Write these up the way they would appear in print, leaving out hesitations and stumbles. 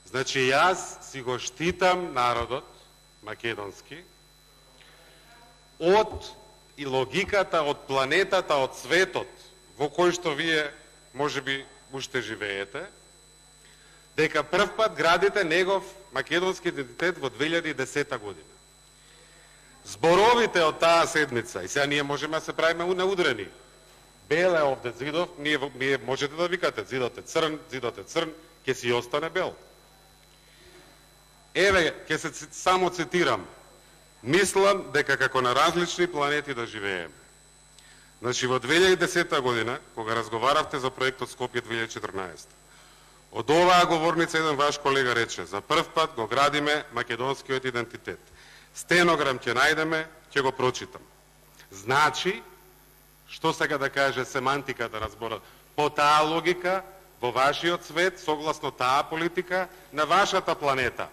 Значи, јас си го штитам народот македонски од и логиката од планетата, од светот во кој што вие можеби уште живеете, дека прв пат градите негов македонски идентитет во 2010 година. Зборовите од таа седмица, и сега ние можеме да се правиме унаудрени. Бел е овде зидов, ние можете да викате зидот е црн, ќе си остане бел. Еве, ќе се само цитирам. Мислам дека како на различни планети да живееме. Значи, во 2010 година, кога разговаравте за проектот Скопје 2014, од оваа говорница еден ваш колега рече, за прв пат го градиме македонскиот идентитет. Стенограм ќе најдеме, ќе го прочитам. Значи, што сега да каже семантиката на зборот? По таа логика, во вашиот свет, согласно таа политика, на вашата планета,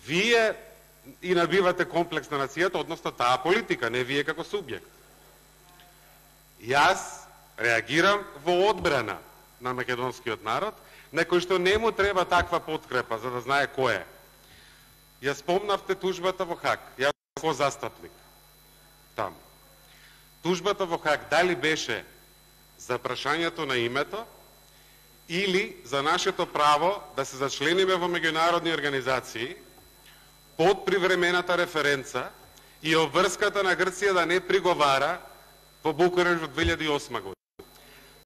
вие и набивате комплекс на нацијата, односно таа политика, не вие како субјект. Јас реагирам во одбрана на македонскиот народ, на кој што не му треба таква подкрепа, за да знае кој е. Ја спомнавте тужбата во Хаг. Јас сум застапник таму. Тужбата во Хаг дали беше за прашањето на името или за нашето право да се зачлениме во меѓународни организации под привремената референца и обврската на Грција да не приговара во Букуреш во 2008 година.